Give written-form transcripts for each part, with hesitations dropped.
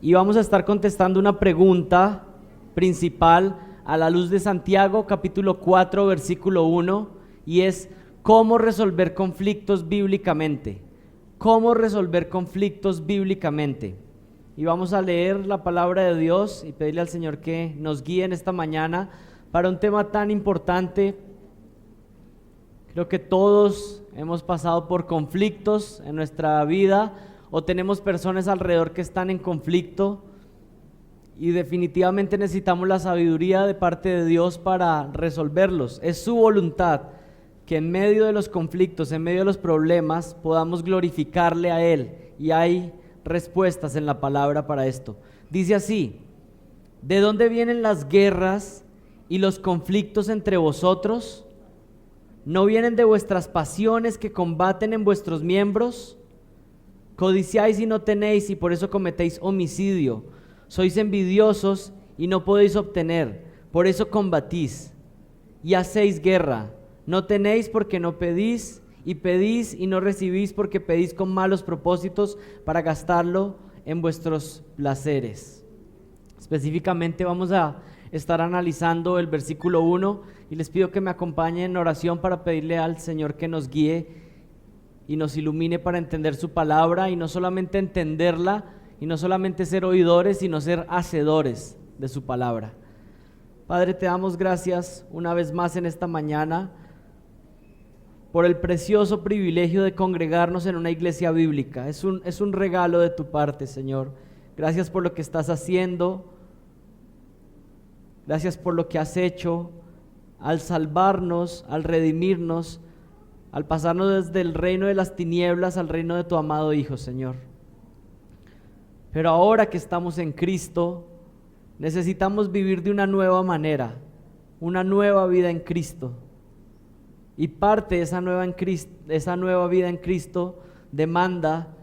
y vamos a estar contestando una pregunta principal a la luz de Santiago capítulo 4 versículo 1, y es ¿cómo resolver conflictos bíblicamente? ¿Cómo resolver conflictos bíblicamente? Y vamos a leer la palabra de Dios y pedirle al Señor que nos guíe en esta mañana para un tema tan importante. Creo que todos hemos pasado por conflictos en nuestra vida o tenemos personas alrededor que están en conflicto, y definitivamente necesitamos la sabiduría de parte de Dios para resolverlos. Es su voluntad que en medio de los conflictos, en medio de los problemas, podamos glorificarle a Él, y hay respuestas en la palabra para esto. Dice así: ¿de dónde vienen las guerras y los conflictos entre vosotros? ¿No vienen de vuestras pasiones que combaten en vuestros miembros? Codiciáis y no tenéis, y por eso cometéis homicidio. Sois envidiosos y no podéis obtener, por eso combatís. Y hacéis guerra. No tenéis porque no pedís, y pedís y no recibís porque pedís con malos propósitos para gastarlo en vuestros placeres. Específicamente vamos a estar analizando el versículo 1 y les pido que me acompañen en oración para pedirle al Señor que nos guíe y nos ilumine para entender su palabra, y no solamente entenderla y no solamente ser oidores, sino ser hacedores de su palabra. Padre, te damos gracias una vez más en esta mañana por el precioso privilegio de congregarnos en una iglesia bíblica. Es un regalo de tu parte, Señor. Gracias por lo que estás haciendo. Gracias por lo que has hecho al salvarnos, al redimirnos, al pasarnos desde el reino de las tinieblas al reino de tu amado Hijo, Señor. Pero ahora que estamos en Cristo, necesitamos vivir de una nueva manera, una nueva vida en Cristo. Y parte de esa nueva vida en Cristo demanda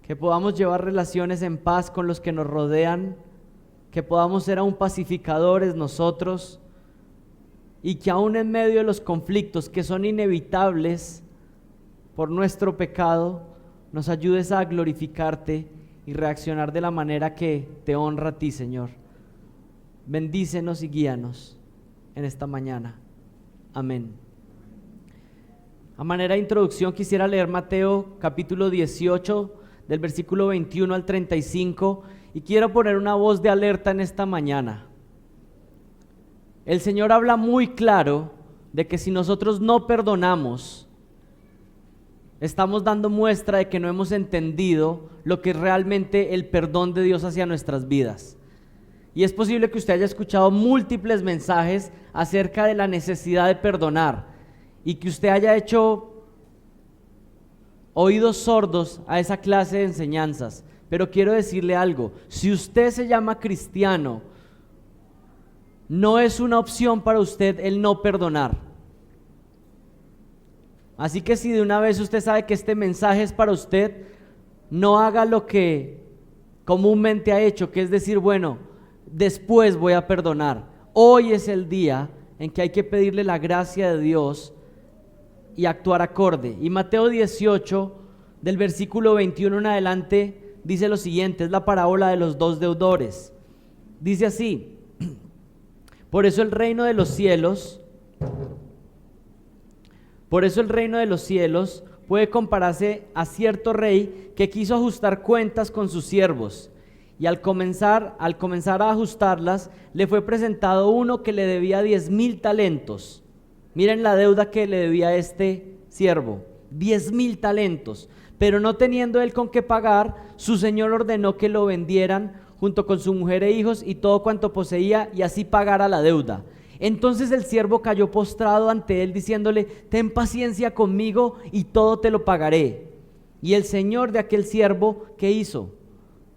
que podamos llevar relaciones en paz con los que nos rodean, que podamos ser aún pacificadores nosotros, y que aún en medio de los conflictos que son inevitables por nuestro pecado, nos ayudes a glorificarte y reaccionar de la manera que te honra a ti, Señor. Bendícenos y guíanos en esta mañana. Amén. A manera de introducción quisiera leer Mateo capítulo 18 del versículo 21 al 35, y quiero poner una voz de alerta en esta mañana. El Señor habla muy claro de que si nosotros no perdonamos, estamos dando muestra de que no hemos entendido lo que es realmente el perdón de Dios hacia nuestras vidas. Y es posible que usted haya escuchado múltiples mensajes acerca de la necesidad de perdonar, y que usted haya hecho oídos sordos a esa clase de enseñanzas. Pero quiero decirle algo: si usted se llama cristiano, no es una opción para usted el no perdonar. Así que si de una vez usted sabe que este mensaje es para usted, no haga lo que comúnmente ha hecho, que es decir, bueno, después voy a perdonar. Hoy es el día en que hay que pedirle la gracia de Dios y actuar acorde. Y Mateo 18, del versículo 21 en adelante, dice lo siguiente: es la parábola de los dos deudores. Dice así: Por eso el reino de los cielos puede compararse a cierto rey que quiso ajustar cuentas con sus siervos, y al comenzar a ajustarlas, le fue presentado uno que le debía 10,000 talentos. Miren la deuda que le debía a este siervo: 10,000 talentos. Pero no teniendo él con qué pagar, su señor ordenó que lo vendieran junto con su mujer e hijos y todo cuanto poseía, y así pagara la deuda. Entonces el siervo cayó postrado ante él, diciéndole: ten paciencia conmigo y todo te lo pagaré. Y el señor de aquel siervo, ¿qué hizo?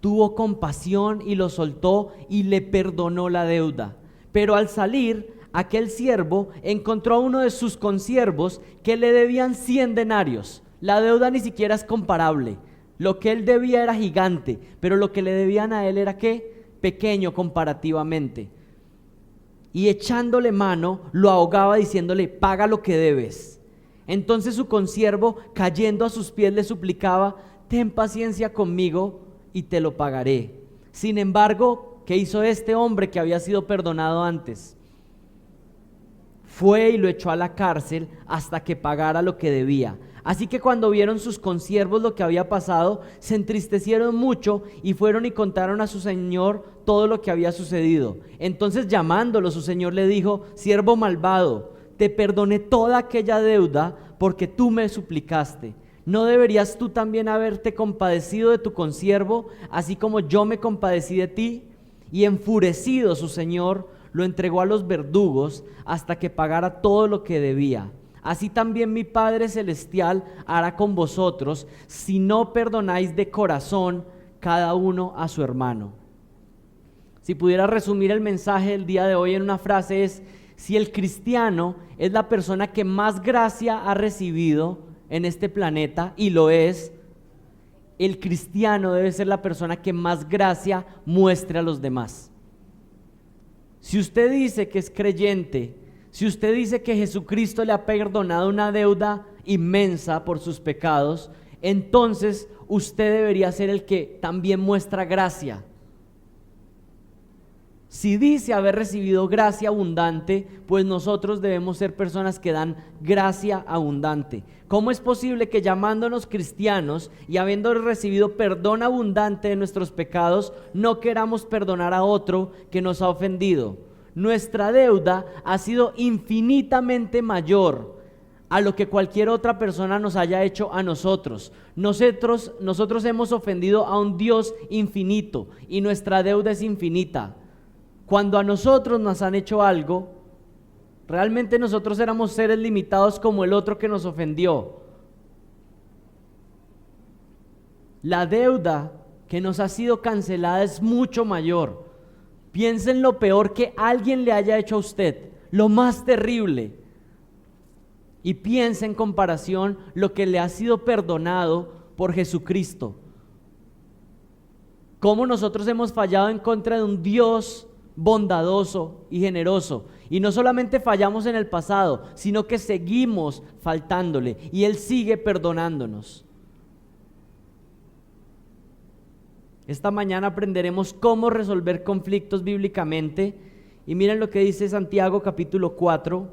Tuvo compasión y lo soltó y le perdonó la deuda. Pero al salir, aquel siervo encontró a uno de sus consiervos que le debían 100 denarios. La deuda ni siquiera es comparable. Lo que él debía era gigante, pero lo que le debían a él era ¿qué? Pequeño comparativamente. Y echándole mano, lo ahogaba diciéndole: paga lo que debes. Entonces su consiervo, cayendo a sus pies, le suplicaba: ten paciencia conmigo y te lo pagaré. Sin embargo, ¿qué hizo este hombre que había sido perdonado antes? Fue y lo echó a la cárcel hasta que pagara lo que debía. Así que cuando vieron sus consiervos lo que había pasado, se entristecieron mucho y fueron y contaron a su señor todo lo que había sucedido. Entonces, llamándolo, su señor le dijo: siervo malvado, te perdoné toda aquella deuda porque tú me suplicaste. ¿No deberías tú también haberte compadecido de tu consiervo, así como yo me compadecí de ti? Y enfurecido su señor lo entregó a los verdugos hasta que pagara todo lo que debía. Así también mi Padre Celestial hará con vosotros si no perdonáis de corazón cada uno a su hermano. Si pudiera resumir el mensaje del día de hoy en una frase es: si el cristiano es la persona que más gracia ha recibido en este planeta, y lo es, el cristiano debe ser la persona que más gracia muestre a los demás. Si usted dice que es creyente, si usted dice que Jesucristo le ha perdonado una deuda inmensa por sus pecados, entonces usted debería ser el que también muestra gracia. Si dice haber recibido gracia abundante, pues nosotros debemos ser personas que dan gracia abundante. ¿Cómo es posible que llamándonos cristianos y habiendo recibido perdón abundante de nuestros pecados, no queramos perdonar a otro que nos ha ofendido? Nuestra deuda ha sido infinitamente mayor a lo que cualquier otra persona nos haya hecho a nosotros. Nosotros hemos ofendido a un Dios infinito y nuestra deuda es infinita. Cuando a nosotros nos han hecho algo, realmente nosotros éramos seres limitados como el otro que nos ofendió. La deuda que nos ha sido cancelada es mucho mayor. Piensen lo peor que alguien le haya hecho a usted, lo más terrible. Y piensen en comparación lo que le ha sido perdonado por Jesucristo. Cómo nosotros hemos fallado en contra de un Dios bondadoso y generoso, y no solamente fallamos en el pasado, sino que seguimos faltándole y Él sigue perdonándonos. Esta mañana aprenderemos cómo resolver conflictos bíblicamente, y miren lo que dice Santiago capítulo 4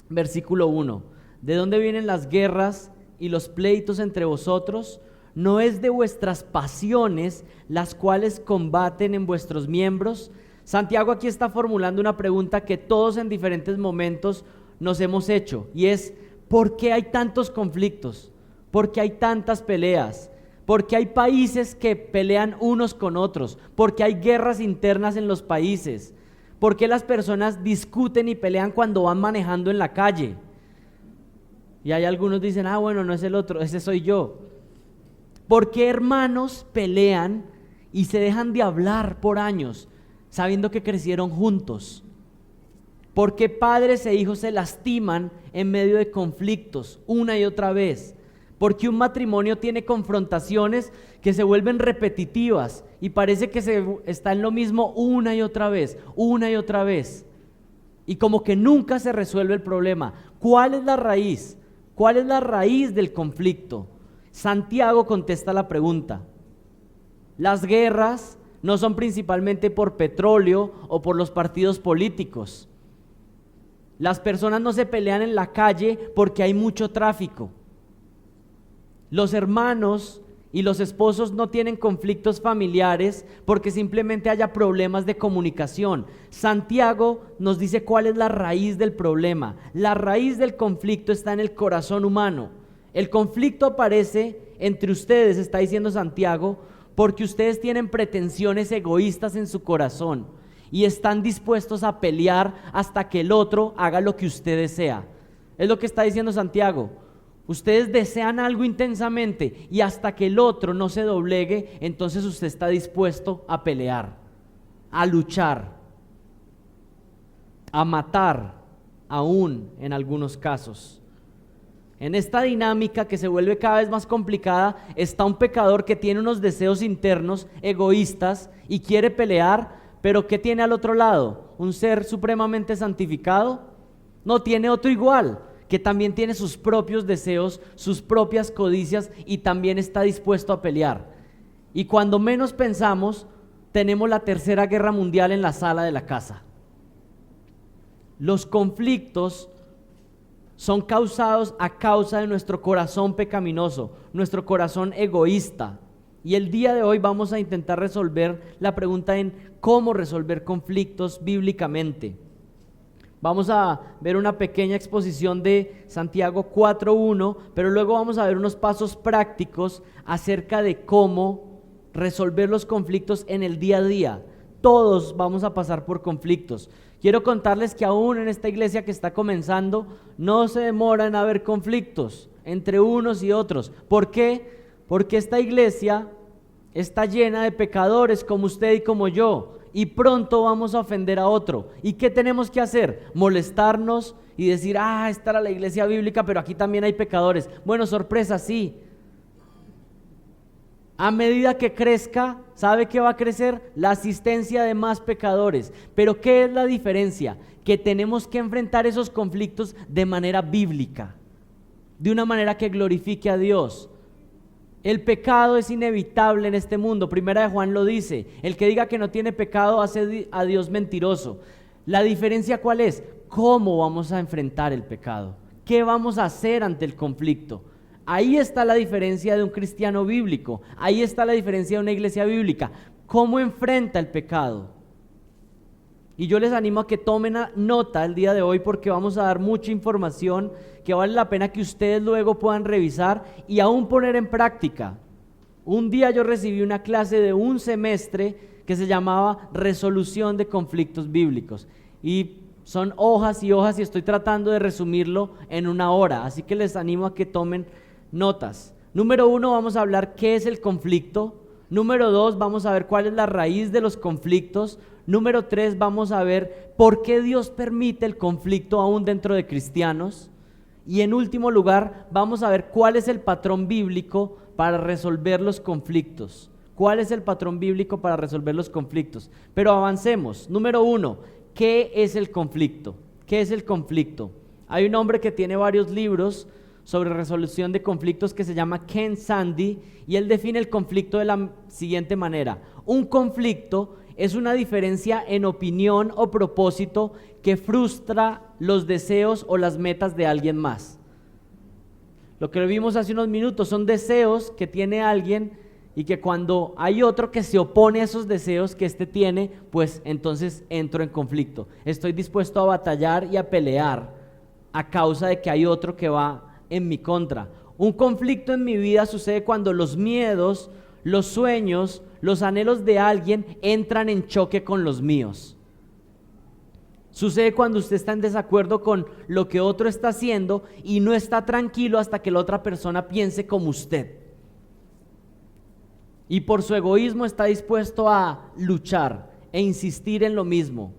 versículo 1: ¿de dónde vienen las guerras y los pleitos entre vosotros? ¿No es de vuestras pasiones las cuales combaten en vuestros miembros? Santiago aquí está formulando una pregunta que todos en diferentes momentos nos hemos hecho, y es: ¿por qué hay tantos conflictos? ¿Por qué hay tantas peleas? ¿Por qué hay países que pelean unos con otros? ¿Por qué hay guerras internas en los países? ¿Por qué las personas discuten y pelean cuando van manejando en la calle? Y hay algunos dicen: ah, bueno, no es el otro, ese soy yo. ¿Por qué hermanos pelean y se dejan de hablar por años, sabiendo que crecieron juntos? ¿Por qué padres e hijos se lastiman en medio de conflictos una y otra vez? ¿Por qué un matrimonio tiene confrontaciones que se vuelven repetitivas y parece que está en lo mismo una y otra vez, y como que nunca se resuelve el problema? ¿Cuál es la raíz? ¿Cuál es la raíz del conflicto? Santiago contesta la pregunta. Las guerras no son principalmente por petróleo o por los partidos políticos. Las personas no se pelean en la calle porque hay mucho tráfico. Los hermanos y los esposos no tienen conflictos familiares porque simplemente haya problemas de comunicación. Santiago nos dice cuál es la raíz del problema. La raíz del conflicto está en el corazón humano. El conflicto aparece entre ustedes, está diciendo Santiago, porque ustedes tienen pretensiones egoístas en su corazón y están dispuestos a pelear hasta que el otro haga lo que usted desea. Es lo que está diciendo Santiago. Ustedes desean algo intensamente y hasta que el otro no se doblegue, entonces usted está dispuesto a pelear, a luchar, a matar, aún en algunos casos. En esta dinámica que se vuelve cada vez más complicada está un pecador que tiene unos deseos internos egoístas y quiere pelear, pero ¿qué tiene al otro lado? ¿Un ser supremamente santificado? No, tiene otro igual, que también tiene sus propios deseos, sus propias codicias y también está dispuesto a pelear. Y cuando menos pensamos, tenemos la tercera guerra mundial en la sala de la casa. Los conflictos son causados a causa de nuestro corazón pecaminoso, nuestro corazón egoísta. Y el día de hoy vamos a intentar resolver la pregunta en cómo resolver conflictos bíblicamente. Vamos a ver una pequeña exposición de Santiago 4:1, pero luego vamos a ver unos pasos prácticos acerca de cómo resolver los conflictos en el día a día. Todos vamos a pasar por conflictos. Quiero contarles que aún en esta iglesia que está comenzando, no se demora en haber conflictos entre unos y otros. ¿Por qué? Porque esta iglesia está llena de pecadores como usted y como yo, y pronto vamos a ofender a otro. ¿Y qué tenemos que hacer? Molestarnos y decir, esta era la iglesia bíblica, pero aquí también hay pecadores. Bueno, sorpresa, sí. A medida que crezca, ¿sabe qué va a crecer? La asistencia de más pecadores. Pero ¿qué es la diferencia? Que tenemos que enfrentar esos conflictos de manera bíblica, de una manera que glorifique a Dios. El pecado es inevitable en este mundo. Primera de Juan lo dice. El que diga que no tiene pecado hace a Dios mentiroso. La diferencia, ¿cuál es? ¿Cómo vamos a enfrentar el pecado? ¿Qué vamos a hacer ante el conflicto? Ahí está la diferencia de un cristiano bíblico. Ahí está la diferencia de una iglesia bíblica. ¿Cómo enfrenta el pecado? Y yo les animo a que tomen nota el día de hoy, porque vamos a dar mucha información que vale la pena que ustedes luego puedan revisar y aún poner en práctica. Un día yo recibí una clase de un semestre que se llamaba Resolución de Conflictos Bíblicos. Y son hojas y hojas y estoy tratando de resumirlo en una hora. Así que les animo a que tomen notas. Número 1, vamos a hablar qué es el conflicto. Número 2, vamos a ver cuál es la raíz de los conflictos. Número 3, vamos a ver por qué Dios permite el conflicto aún dentro de cristianos. Y en último lugar, vamos a ver cuál es el patrón bíblico para resolver los conflictos. ¿Cuál es el patrón bíblico para resolver los conflictos? Pero avancemos. Número 1, ¿qué es el conflicto? ¿Qué es el conflicto? Hay un hombre que tiene varios libros sobre resolución de conflictos que se llama Ken Sande, y él define el conflicto de la siguiente manera: un conflicto es una diferencia en opinión o propósito que frustra los deseos o las metas de alguien más. Lo que vimos hace unos minutos son deseos que tiene alguien, y que cuando hay otro que se opone a esos deseos que éste tiene, pues entonces entro en conflicto. Estoy dispuesto a batallar y a pelear a causa de que hay otro que va en mi contra. Un conflicto en mi vida sucede cuando los miedos, los sueños, los anhelos de alguien entran en choque con los míos. Sucede cuando usted está en desacuerdo con lo que otro está haciendo y no está tranquilo hasta que la otra persona piense como usted. Y por su egoísmo está dispuesto a luchar e insistir en lo mismo.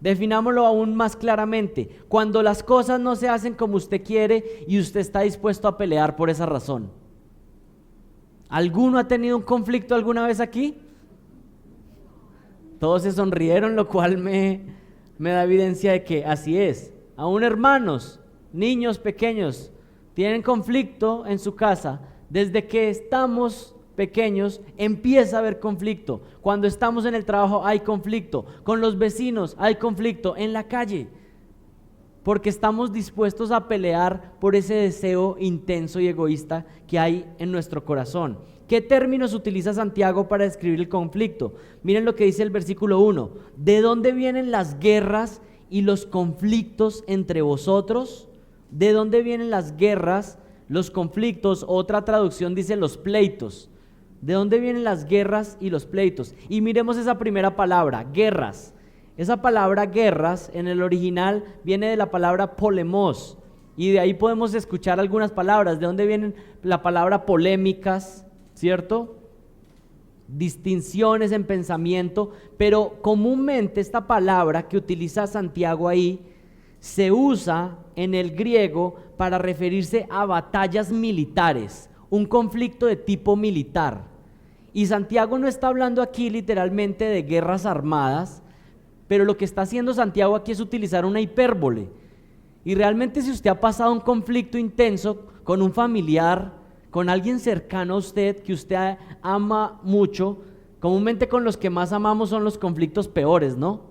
Definámoslo aún más claramente: cuando las cosas no se hacen como usted quiere y usted está dispuesto a pelear por esa razón. ¿Alguno ha tenido un conflicto alguna vez aquí? Todos se sonrieron, lo cual me da evidencia de que así es. Aún hermanos, niños pequeños, tienen conflicto en su casa. Desde que estamos pequeños empieza a haber conflicto. Cuando estamos en el trabajo hay conflicto, con los vecinos hay conflicto, en la calle, porque estamos dispuestos a pelear por ese deseo intenso y egoísta que hay en nuestro corazón. ¿Qué términos utiliza Santiago para describir el conflicto? Miren lo que dice el versículo 1: ¿de dónde vienen las guerras y los conflictos entre vosotros? ¿De dónde vienen las guerras, los conflictos? Otra traducción dice los pleitos. ¿De dónde vienen las guerras y los pleitos? Y miremos esa primera palabra, guerras. Esa palabra guerras en el original viene de la palabra polemos, y de ahí podemos escuchar algunas palabras. ¿De dónde vienen la palabra polémicas? ¿Cierto? Distinciones en pensamiento, pero comúnmente esta palabra que utiliza Santiago ahí se usa en el griego para referirse a batallas militares, un conflicto de tipo militar. Y Santiago no está hablando aquí literalmente de guerras armadas, pero lo que está haciendo Santiago aquí es utilizar una hipérbole. Y realmente, si usted ha pasado un conflicto intenso con un familiar, con alguien cercano a usted que usted ama mucho. Comúnmente con los que más amamos son los conflictos peores, ¿no?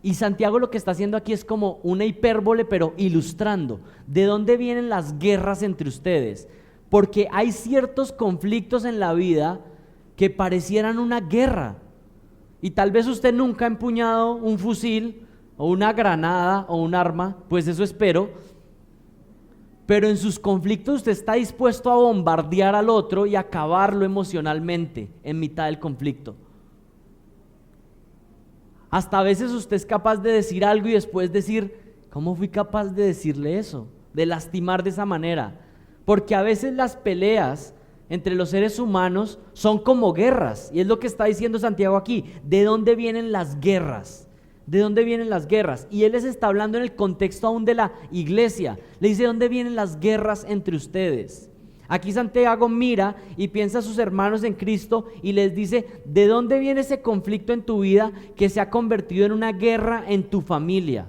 Y Santiago lo que está haciendo aquí es como una hipérbole, pero ilustrando de dónde vienen las guerras entre ustedes. Porque hay ciertos conflictos en la vida que parecieran una guerra. Y tal vez usted nunca ha empuñado un fusil o una granada o un arma, pues eso espero. Pero en sus conflictos usted está dispuesto a bombardear al otro y acabarlo emocionalmente en mitad del conflicto. Hasta a veces usted es capaz de decir algo y después decir, ¿cómo fui capaz de decirle eso? De lastimar de esa manera. Porque a veces las peleas entre los seres humanos son como guerras. Y es lo que está diciendo Santiago aquí. ¿De dónde vienen las guerras? ¿De dónde vienen las guerras? Y él les está hablando en el contexto aún de la iglesia. Le dice, ¿de dónde vienen las guerras entre ustedes? Aquí Santiago mira y piensa a sus hermanos en Cristo y les dice, ¿de dónde viene ese conflicto en tu vida que se ha convertido en una guerra en tu familia?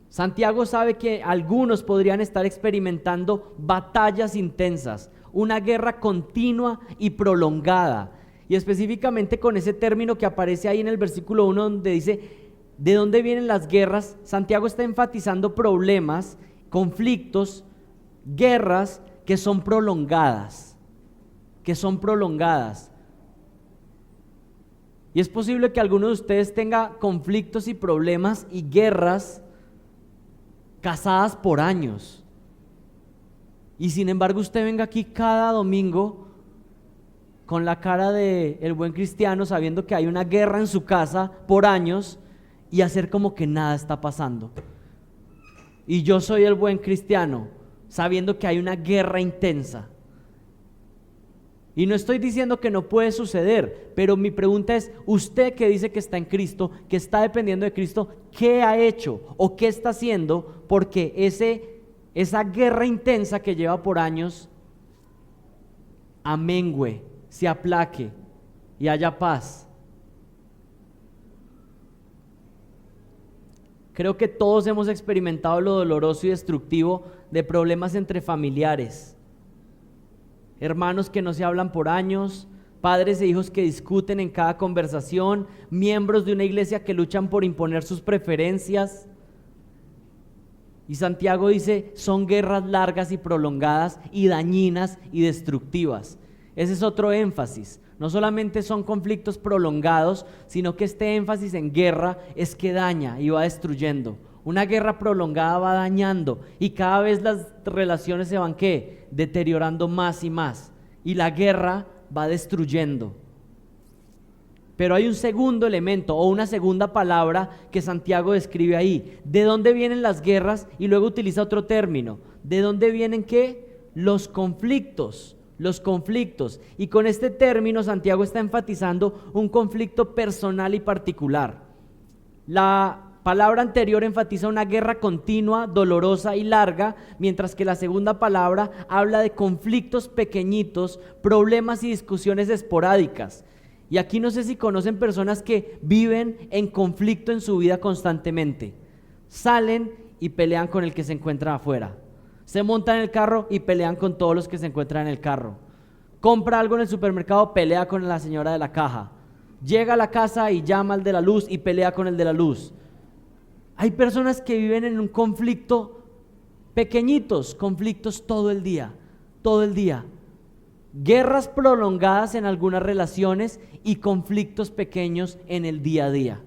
Santiago sabe que algunos podrían estar experimentando batallas intensas, una guerra continua y prolongada. Y específicamente con ese término que aparece ahí en el versículo 1 donde dice, ¿de dónde vienen las guerras? Santiago está enfatizando problemas, conflictos, guerras que son prolongadas, Y es posible que alguno de ustedes tenga conflictos y problemas y guerras casadas por años. Y sin embargo usted venga aquí cada domingo con la cara de el buen cristiano, sabiendo que hay una guerra en su casa por años y hacer como que nada está pasando. Y yo soy el buen cristiano, sabiendo que hay una guerra intensa. Y no estoy diciendo que no puede suceder, pero mi pregunta es, usted que dice que está en Cristo, que está dependiendo de Cristo, ¿qué ha hecho o qué está haciendo porque esa guerra intensa que lleva por años amengüe, se aplaque y haya paz? Creo que todos hemos experimentado lo doloroso y destructivo de problemas entre familiares, hermanos que no se hablan por años, padres e hijos que discuten en cada conversación, miembros de una iglesia que luchan por imponer sus preferencias. Y Santiago dice, son guerras largas y prolongadas y dañinas y destructivas. Ese es otro énfasis. No solamente son conflictos prolongados, sino que este énfasis en guerra es que daña y va destruyendo. Una guerra prolongada va dañando y cada vez las relaciones se van ¿qué? Deteriorando más y más. Y la guerra va destruyendo. Pero hay un segundo elemento o una segunda palabra que Santiago describe ahí. ¿De dónde vienen las guerras? Y luego utiliza otro término. ¿De dónde vienen qué? Los conflictos. Y con este término Santiago está enfatizando un conflicto personal y particular. La palabra anterior enfatiza una guerra continua, dolorosa y larga, mientras que la segunda palabra habla de conflictos pequeñitos, problemas y discusiones esporádicas. Y aquí no sé si conocen personas que viven en conflicto en su vida constantemente. Salen y pelean con el que se encuentra afuera. Se montan en el carro y pelean con todos los que se encuentran en el carro. Compra algo en el supermercado, pelea con la señora de la caja. Llega a la casa y llama al de la luz y pelea con el de la luz. Hay personas que viven en un conflicto, pequeñitos conflictos todo el día. Guerras prolongadas en algunas relaciones y conflictos pequeños en el día a día.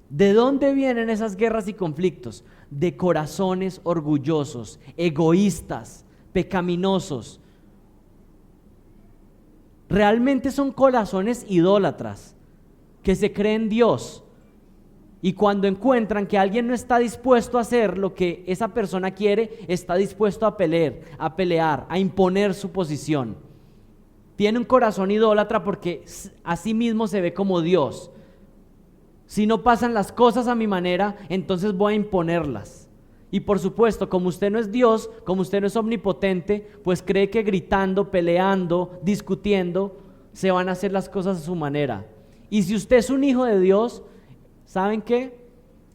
¿De dónde vienen esas guerras y conflictos? De corazones orgullosos, egoístas, pecaminosos. Realmente son corazones idólatras que se creen Dios, y cuando encuentran que alguien no está dispuesto a hacer lo que esa persona quiere, está dispuesto a pelear, a imponer su posición. Tiene un corazón idólatra porque a sí mismo se ve como Dios. Si no pasan las cosas a mi manera, entonces voy a imponerlas. Y por supuesto, como usted no es Dios, como usted no es omnipotente, pues cree que gritando, peleando, discutiendo, se van a hacer las cosas a su manera. Y si usted es un hijo de Dios, ¿saben qué?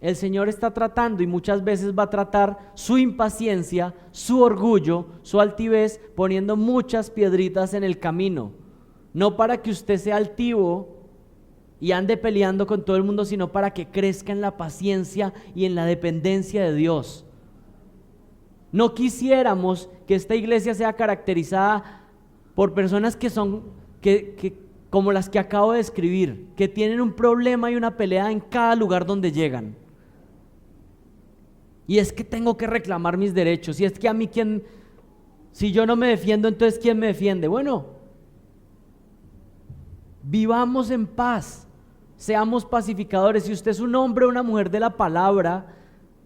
el Señor está tratando y muchas veces va a tratar su impaciencia, su orgullo, su altivez, poniendo muchas piedritas en el camino. No para que usted sea altivo y ande peleando con todo el mundo, sino para que crezca en la paciencia y en la dependencia de Dios. No quisiéramos que esta iglesia sea caracterizada por personas que son como las que acabo de describir, que tienen un problema y una pelea en cada lugar donde llegan. Y es que tengo que reclamar mis derechos, y es que a mí si yo no me defiendo, entonces ¿quién me defiende? Bueno, vivamos en paz, seamos pacificadores. Si usted es un hombre o una mujer de la palabra,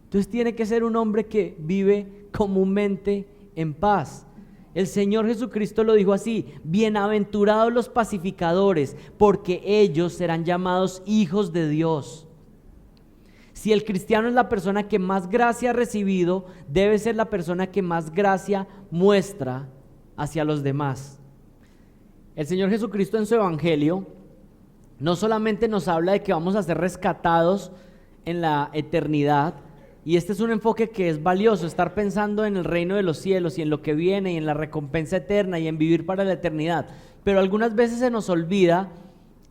entonces tiene que ser un hombre que vive comúnmente en paz. El Señor Jesucristo lo dijo así: bienaventurados los pacificadores, porque ellos serán llamados hijos de Dios. Si el cristiano es la persona que más gracia ha recibido, debe ser la persona que más gracia muestra hacia los demás. El Señor Jesucristo en su evangelio no solamente nos habla de que vamos a ser rescatados en la eternidad, y este es un enfoque que es valioso, estar pensando en el reino de los cielos y en lo que viene y en la recompensa eterna y en vivir para la eternidad, pero algunas veces se nos olvida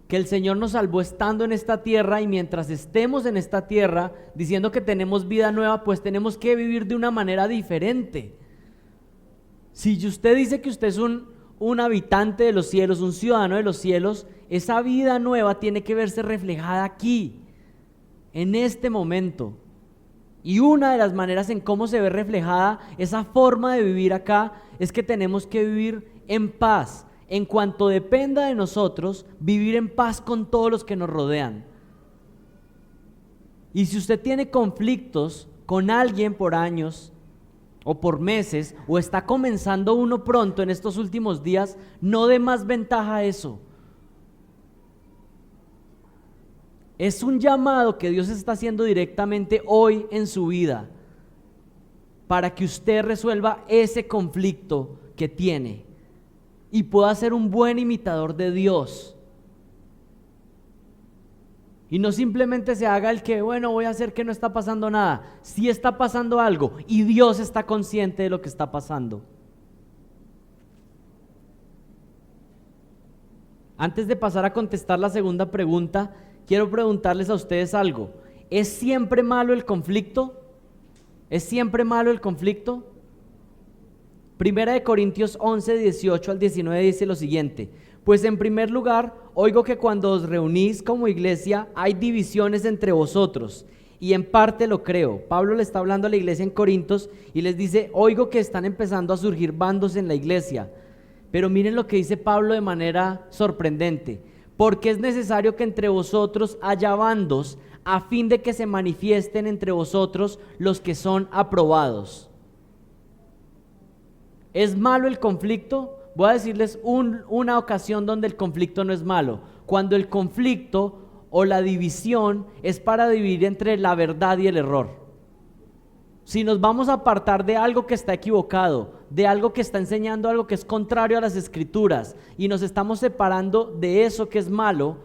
que el Señor nos salvó estando en esta tierra, y mientras estemos en esta tierra diciendo que tenemos vida nueva, pues tenemos que vivir de una manera diferente. Si usted dice que usted es un habitante de los cielos, un ciudadano de los cielos, esa vida nueva tiene que verse reflejada aquí, en este momento. Y una de las maneras en cómo se ve reflejada esa forma de vivir acá es que tenemos que vivir en paz. En cuanto dependa de nosotros, vivir en paz con todos los que nos rodean. Y si usted tiene conflictos con alguien por años o por meses, o está comenzando uno pronto en estos últimos días, no dé más ventaja a eso. Es un llamado que Dios está haciendo directamente hoy en su vida, para que usted resuelva ese conflicto que tiene y pueda ser un buen imitador de Dios. Y no simplemente se haga el que, bueno, voy a hacer que no está pasando nada. Sí está pasando algo, y Dios está consciente de lo que está pasando. Antes de pasar a contestar la segunda pregunta, quiero preguntarles a ustedes algo. ¿Es siempre malo el conflicto? ¿Es siempre malo el conflicto? Primera de Corintios 11, 18 al 19 dice lo siguiente: pues en primer lugar, oigo que cuando os reunís como iglesia hay divisiones entre vosotros, y en parte lo creo. Pablo le está hablando a la iglesia en Corintios y les dice: oigo que están empezando a surgir bandos en la iglesia. Pero miren lo que dice Pablo de manera sorprendente: porque es necesario que entre vosotros haya bandos, a fin de que se manifiesten entre vosotros los que son aprobados. ¿Es malo el conflicto? Voy a decirles una ocasión donde el conflicto no es malo. Cuando el conflicto o la división es para dividir entre la verdad y el error. Si nos vamos a apartar de algo que está equivocado, de algo que está enseñando algo que es contrario a las escrituras, y nos estamos separando de eso que es malo,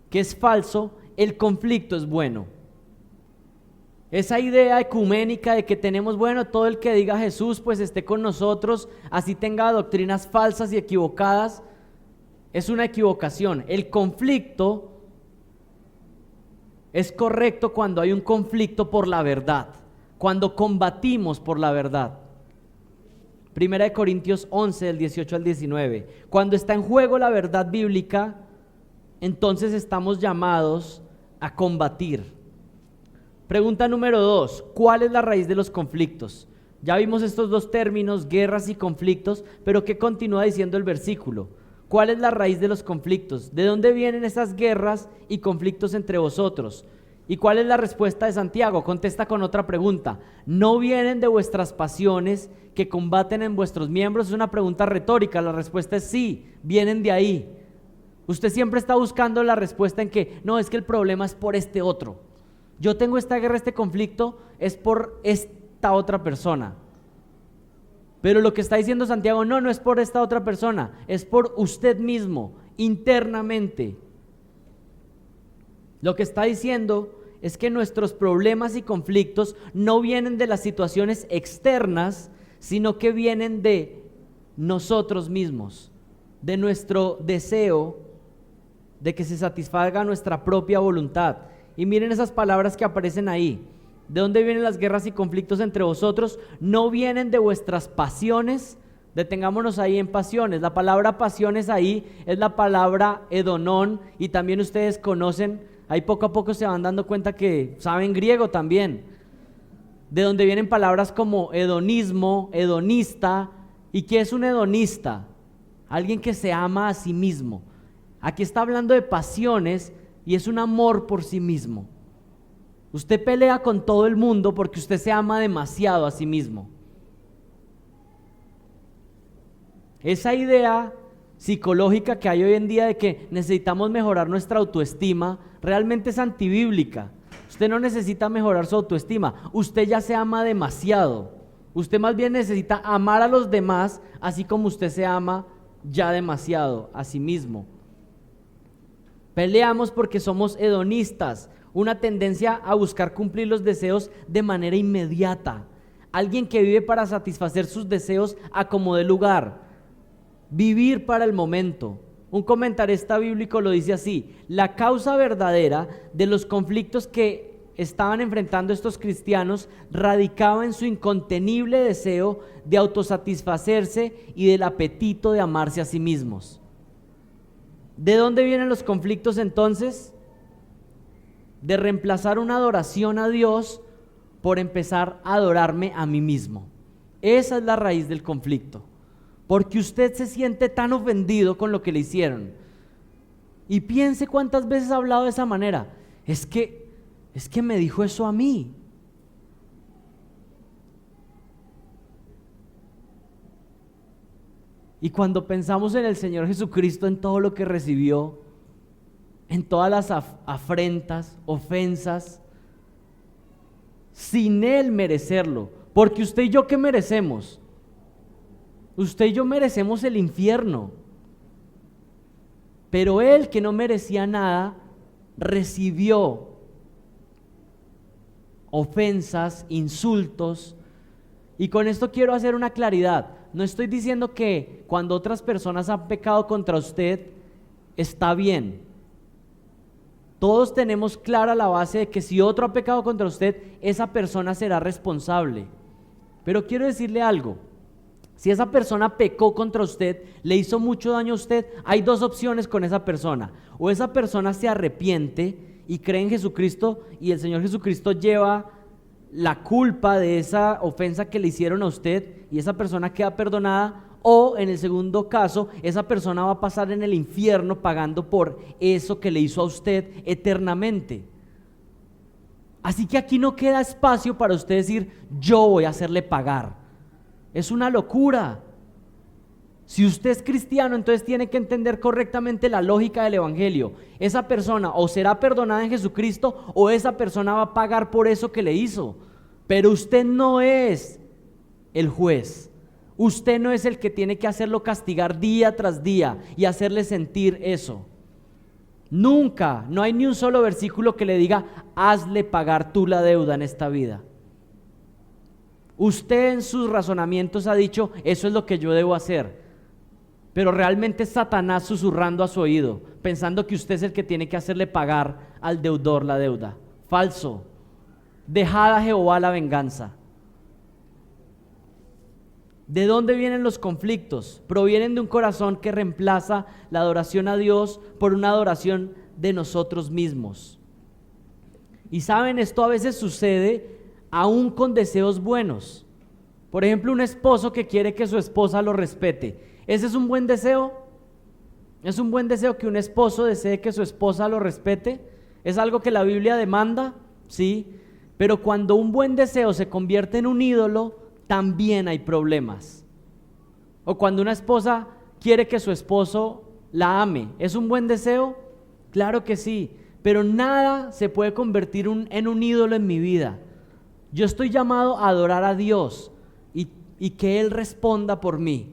que es falso, el conflicto es bueno. Esa idea ecuménica de que tenemos, bueno, todo el que diga Jesús pues esté con nosotros, así tenga doctrinas falsas y equivocadas, es una equivocación. El conflicto es correcto cuando hay un conflicto por la verdad, cuando combatimos por la verdad. Primera de Corintios 11, del 18 al 19. Cuando está en juego la verdad bíblica, entonces estamos llamados a combatir. Pregunta número 2, ¿cuál es la raíz de los conflictos? Ya vimos estos dos términos, guerras y conflictos, pero ¿qué continúa diciendo el versículo? ¿Cuál es la raíz de los conflictos? ¿De dónde vienen esas guerras y conflictos entre vosotros? ¿Y cuál es la respuesta de Santiago? Contesta con otra pregunta. ¿No vienen de vuestras pasiones que combaten en vuestros miembros? Es una pregunta retórica, la respuesta es sí, vienen de ahí. Usted siempre está buscando la respuesta en que, no, es que el problema es por este otro. Yo tengo esta guerra, este conflicto, es por esta otra persona. Pero lo que está diciendo Santiago, no es por esta otra persona, es por usted mismo, internamente. Lo que está diciendo es que nuestros problemas y conflictos no vienen de las situaciones externas, sino que vienen de nosotros mismos, de nuestro deseo de que se satisfaga nuestra propia voluntad. Y miren esas palabras que aparecen ahí. ¿De dónde vienen las guerras y conflictos entre vosotros? No vienen de vuestras pasiones. Detengámonos ahí en pasiones. La palabra pasiones ahí es la palabra edonón, y también ustedes conocen, ahí poco a poco se van dando cuenta que saben griego también, de donde vienen palabras como hedonismo, hedonista. ¿Y qué es un hedonista? Alguien que se ama a sí mismo. Aquí está hablando de pasiones y es un amor por sí mismo. Usted pelea con todo el mundo porque usted se ama demasiado a sí mismo. Esa idea psicológica que hay hoy en día de que necesitamos mejorar nuestra autoestima realmente es antibíblica. Usted no necesita mejorar su autoestima, usted ya se ama demasiado. Usted más bien necesita amar a los demás así como usted se ama ya demasiado a sí mismo. Peleamos porque somos hedonistas, una tendencia a buscar cumplir los deseos de manera inmediata. Alguien que vive para satisfacer sus deseos a como dé lugar. Vivir para el momento. Un comentarista bíblico lo dice así: la causa verdadera de los conflictos que estaban enfrentando estos cristianos radicaba en su incontenible deseo de autosatisfacerse y del apetito de amarse a sí mismos. ¿De dónde vienen los conflictos entonces? De reemplazar una adoración a Dios por empezar a adorarme a mí mismo. Esa es la raíz del conflicto. Porque usted se siente tan ofendido con lo que le hicieron. Y piense cuántas veces ha hablado de esa manera. Es que me dijo eso a mí. Y cuando pensamos en el Señor Jesucristo, en todo lo que recibió, en todas las afrentas, ofensas, sin Él merecerlo, porque usted y yo, ¿qué merecemos? Usted y yo merecemos el infierno, pero Él, que no merecía nada, recibió ofensas, insultos. Y con esto quiero hacer una claridad. No estoy diciendo que cuando otras personas han pecado contra usted está bien. Todos tenemos clara la base de que si otro ha pecado contra usted, esa persona será responsable. Pero quiero decirle algo: si esa persona pecó contra usted, le hizo mucho daño a usted, hay dos opciones con esa persona. O esa persona se arrepiente y cree en Jesucristo, y el Señor Jesucristo lleva la culpa de esa ofensa que le hicieron a usted y esa persona queda perdonada. O en el segundo caso, esa persona va a pasar en el infierno pagando por eso que le hizo a usted eternamente. Así que aquí no queda espacio para usted decir: yo voy a hacerle pagar. Es una locura. Si usted es cristiano, entonces tiene que entender correctamente la lógica del evangelio. Esa persona o será perdonada en Jesucristo, o esa persona va a pagar por eso que le hizo. Pero usted no es el juez. Usted no es el que tiene que hacerlo castigar día tras día y hacerle sentir eso. Nunca, no hay ni un solo versículo que le diga: hazle pagar tú la deuda en esta vida. Usted en sus razonamientos ha dicho: eso es lo que yo debo hacer. Pero realmente es Satanás susurrando a su oído, pensando que usted es el que tiene que hacerle pagar al deudor la deuda. Falso. Dejad a Jehová la venganza. ¿De dónde vienen los conflictos? Provienen de un corazón que reemplaza la adoración a Dios por una adoración de nosotros mismos. Y saben, esto a veces sucede aún con deseos buenos. Por ejemplo, un esposo que quiere que su esposa lo respete. ¿Ese es un buen deseo? ¿Es un buen deseo que un esposo desee que su esposa lo respete? ¿Es algo que la Biblia demanda? Sí. Pero cuando un buen deseo se convierte en un ídolo, también hay problemas. O cuando una esposa quiere que su esposo la ame, ¿es un buen deseo? Claro que sí, pero nada se puede convertir en un ídolo en mi vida. Yo estoy llamado a adorar a Dios y que Él responda por mí.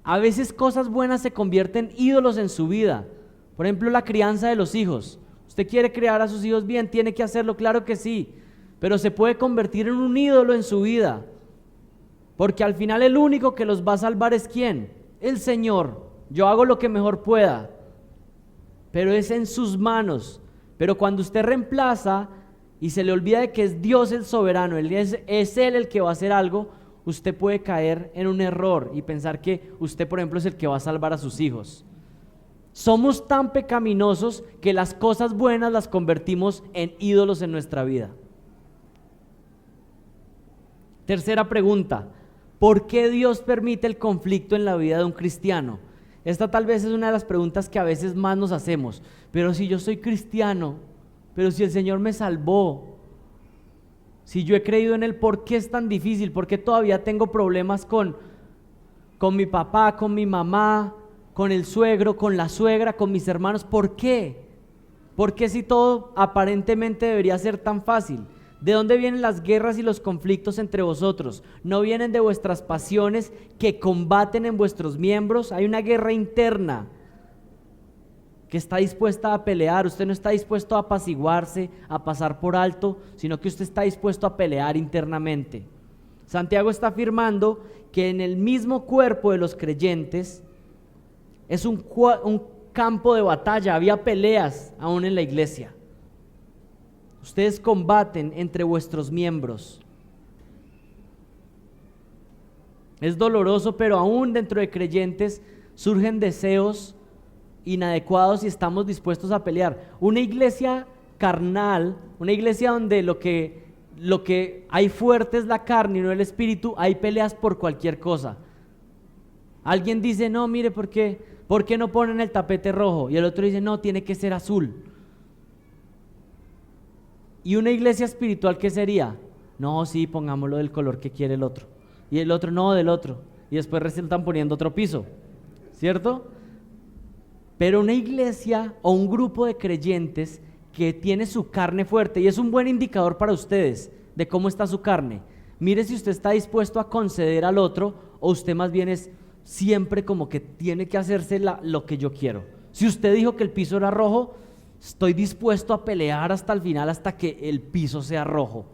A veces cosas buenas se convierten ídolos en su vida. Por ejemplo, la crianza de los hijos. Usted quiere criar a sus hijos bien, tiene que hacerlo, claro que sí, pero se puede convertir en un ídolo en su vida, porque al final el único que los va a salvar es ¿quién? El Señor. Yo hago lo que mejor pueda, pero es en sus manos. Pero cuando usted reemplaza y se le olvida de que es Dios el soberano, es Él el que va a hacer algo, usted puede caer en un error y pensar que usted, por ejemplo, es el que va a salvar a sus hijos. Somos tan pecaminosos que las cosas buenas las convertimos en ídolos en nuestra vida. Tercera pregunta: ¿por qué Dios permite el conflicto en la vida de un cristiano? Esta tal vez es una de las preguntas que a veces más nos hacemos. Pero si yo soy cristiano, pero si el Señor me salvó, si yo he creído en Él, ¿por qué es tan difícil? ¿Por qué todavía tengo problemas con mi papá, con mi mamá, con el suegro, con la suegra, con mis hermanos? ¿Por qué? ¿Por qué si todo aparentemente debería ser tan fácil? ¿De dónde vienen las guerras y los conflictos entre vosotros? ¿No vienen de vuestras pasiones que combaten en vuestros miembros? Hay una guerra interna que está dispuesta a pelear. Usted no está dispuesto a apaciguarse, a pasar por alto, sino que usted está dispuesto a pelear internamente. Santiago está afirmando que en el mismo cuerpo de los creyentes es un campo de batalla, había peleas aún en la iglesia. Ustedes combaten entre vuestros miembros. Es doloroso, pero aún dentro de creyentes surgen deseos inadecuados y estamos dispuestos a pelear. Una iglesia carnal, una iglesia donde lo que hay fuerte es la carne y no el espíritu, hay peleas por cualquier cosa. Alguien dice, no, mire, ¿por qué no ponen el tapete rojo? Y el otro dice, no, tiene que ser azul. ¿Y una iglesia espiritual qué sería? No, sí, pongámoslo del color que quiere el otro. Y el otro, no, del otro. Y después resultan poniendo otro piso, ¿cierto? Pero una iglesia o un grupo de creyentes que tiene su carne fuerte, y es un buen indicador para ustedes de cómo está su carne. Mire si usted está dispuesto a conceder al otro, o usted más bien es siempre como que tiene que hacerse lo que yo quiero. Si usted dijo que el piso era rojo, estoy dispuesto a pelear hasta el final, hasta que el piso sea rojo.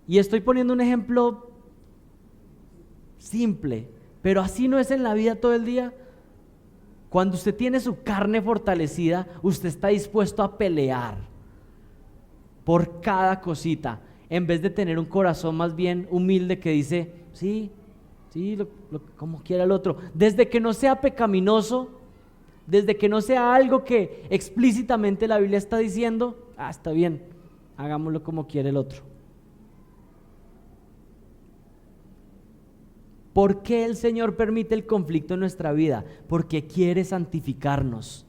Y estoy poniendo un ejemplo simple, pero así no es en la vida todo el día. Cuando usted tiene su carne fortalecida, usted está dispuesto a pelear por cada cosita, en vez de tener un corazón más bien humilde que dice, sí, como quiera el otro. Desde que no sea pecaminoso, desde que no sea algo que explícitamente la Biblia está diciendo, está bien, hagámoslo como quiere el otro. ¿Por qué el Señor permite el conflicto en nuestra vida? Porque quiere santificarnos.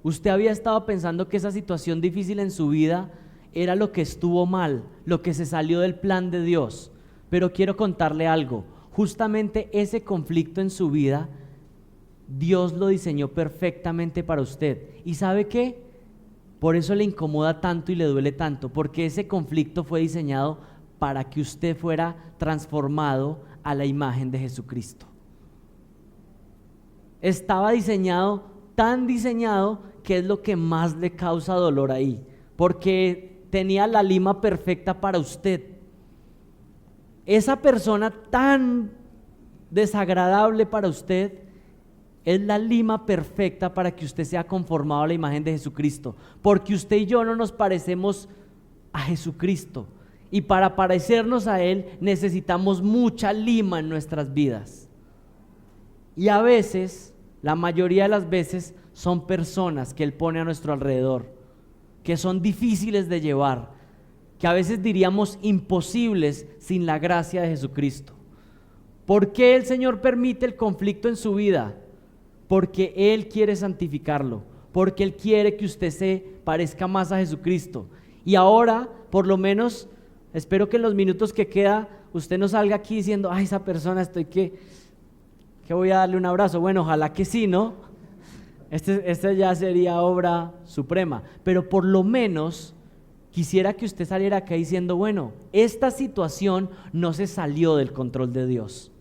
Usted había estado pensando que esa situación difícil en su vida era lo que estuvo mal, lo que se salió del plan de Dios. Pero quiero contarle algo, justamente ese conflicto en su vida, Dios lo diseñó perfectamente para usted. ¿Y sabe qué? Por eso le incomoda tanto y le duele tanto, porque ese conflicto fue diseñado para que usted fuera transformado a la imagen de Jesucristo. Estaba diseñado, tan diseñado, que es lo que más le causa dolor ahí, porque tenía la lima perfecta para usted. Esa persona tan desagradable para usted es la lima perfecta para que usted sea conformado a la imagen de Jesucristo, porque usted y yo no nos parecemos a Jesucristo, y para parecernos a Él necesitamos mucha lima en nuestras vidas. Y a veces, la mayoría de las veces, son personas que Él pone a nuestro alrededor, que son difíciles de llevar, que a veces diríamos imposibles sin la gracia de Jesucristo. ¿Por qué el Señor permite el conflicto en su vida? Porque Él quiere santificarlo, porque Él quiere que usted se parezca más a Jesucristo. Y ahora, por lo menos, espero que en los minutos que queda, usted no salga aquí diciendo, esa persona estoy que voy a darle un abrazo. Bueno, ojalá que sí, ¿no? Este ya sería obra suprema. Pero por lo menos quisiera que usted saliera acá diciendo, bueno, esta situación no se salió del control de Dios.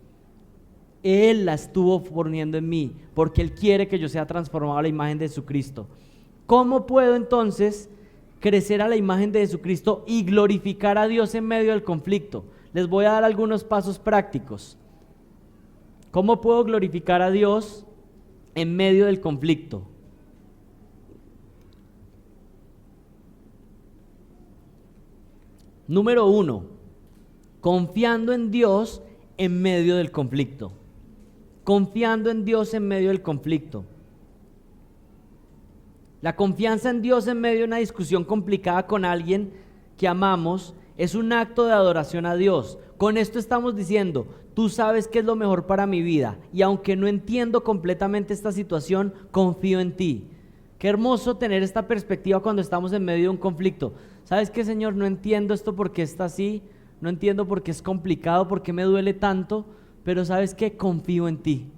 Él la estuvo poniendo en mí, porque Él quiere que yo sea transformado a la imagen de Jesucristo. ¿Cómo puedo entonces crecer a la imagen de Jesucristo y glorificar a Dios en medio del conflicto? Les voy a dar algunos pasos prácticos. ¿Cómo puedo glorificar a Dios en medio del conflicto? Número 1, confiando en Dios en medio del conflicto. Confiando en Dios en medio del conflicto. La confianza en Dios en medio de una discusión complicada con alguien que amamos es un acto de adoración a Dios. Con esto estamos diciendo, tú sabes qué es lo mejor para mi vida y aunque no entiendo completamente esta situación, confío en ti. Qué hermoso tener esta perspectiva cuando estamos en medio de un conflicto. ¿Sabes qué, Señor? No entiendo esto porque está así, no entiendo por qué es complicado, por qué me duele tanto, pero ¿sabes qué? Confío en ti.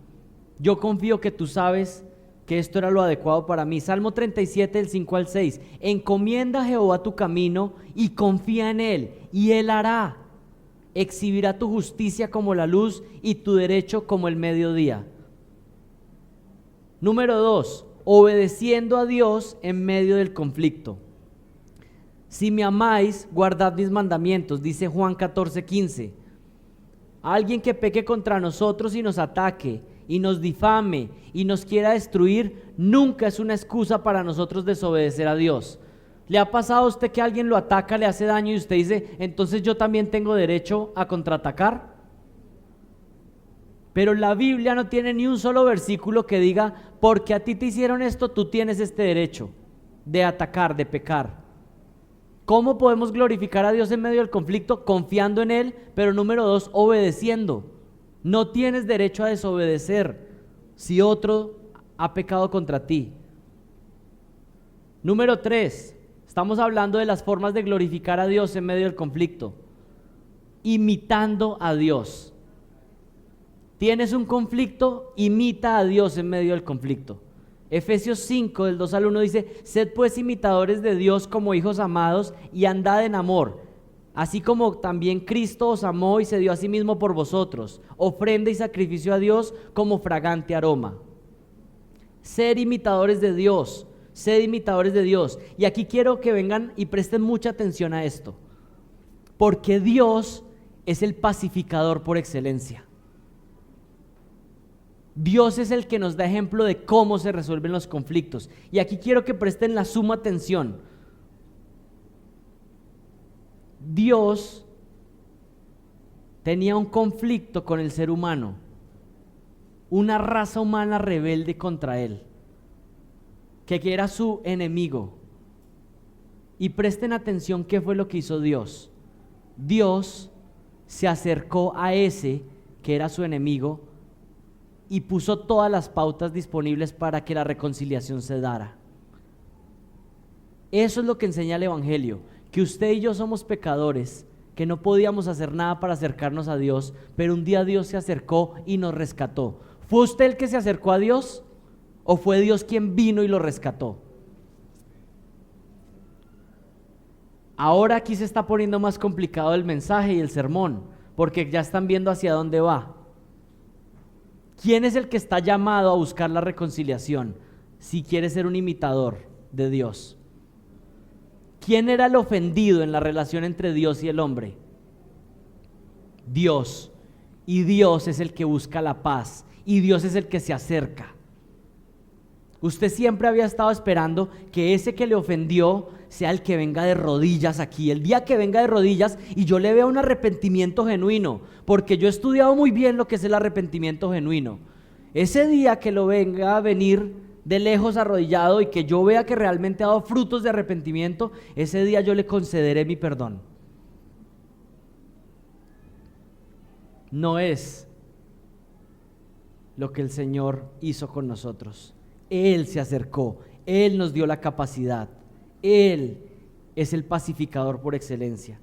Yo confío que tú sabes que esto era lo adecuado para mí. Salmo 37, del 5 al 6. Encomienda a Jehová tu camino y confía en Él, y Él hará. Exhibirá tu justicia como la luz y tu derecho como el mediodía. Número 2, obedeciendo a Dios en medio del conflicto. Si me amáis, guardad mis mandamientos, dice Juan 14:15. Alguien que peque contra nosotros y nos ataque, y nos difame, y nos quiera destruir, nunca es una excusa para nosotros desobedecer a Dios. ¿Le ha pasado a usted que alguien lo ataca, le hace daño y usted dice, entonces yo también tengo derecho a contraatacar? Pero la Biblia no tiene ni un solo versículo que diga, porque a ti te hicieron esto, tú tienes este derecho de atacar, de pecar. ¿Cómo podemos glorificar a Dios en medio del conflicto? Confiando en Él, pero número 2, obedeciendo. No tienes derecho a desobedecer si otro ha pecado contra ti. Número 3, estamos hablando de las formas de glorificar a Dios en medio del conflicto. Imitando a Dios. Tienes un conflicto, imita a Dios en medio del conflicto. Efesios 5, del 2 al 1 dice, sed pues imitadores de Dios como hijos amados y andad en amor, así como también Cristo os amó y se dio a sí mismo por vosotros, ofrenda y sacrificio a Dios como fragante aroma. Ser imitadores de Dios, sed imitadores de Dios. Y aquí quiero que vengan y presten mucha atención a esto, porque Dios es el pacificador por excelencia. Dios es el que nos da ejemplo de cómo se resuelven los conflictos. Y aquí quiero que presten la suma atención. Dios tenía un conflicto con el ser humano, una raza humana rebelde contra él, que era su enemigo. Y presten atención qué fue lo que hizo Dios. Dios se acercó a ese que era su enemigo y puso todas las pautas disponibles para que la reconciliación se dara. Eso es lo que enseña el Evangelio, que usted y yo somos pecadores, que no podíamos hacer nada para acercarnos a Dios, pero un día Dios se acercó y nos rescató. ¿Fue usted el que se acercó a Dios o fue Dios quien vino y lo rescató? Ahora aquí se está poniendo más complicado el mensaje y el sermón, porque ya están viendo hacia dónde va. ¿Quién es el que está llamado a buscar la reconciliación si quiere ser un imitador de Dios? ¿Quién era el ofendido en la relación entre Dios y el hombre? Dios. Y Dios es el que busca la paz. Y Dios es el que se acerca. Usted siempre había estado esperando que ese que le ofendió sea el que venga de rodillas aquí. El día que venga de rodillas y yo le vea un arrepentimiento genuino, porque yo he estudiado muy bien lo que es el arrepentimiento genuino. Ese día que lo venga a venir de lejos arrodillado y que yo vea que realmente ha dado frutos de arrepentimiento, ese día yo le concederé mi perdón. No es lo que el Señor hizo con nosotros. Él se acercó, Él nos dio la capacidad, Él es el pacificador por excelencia.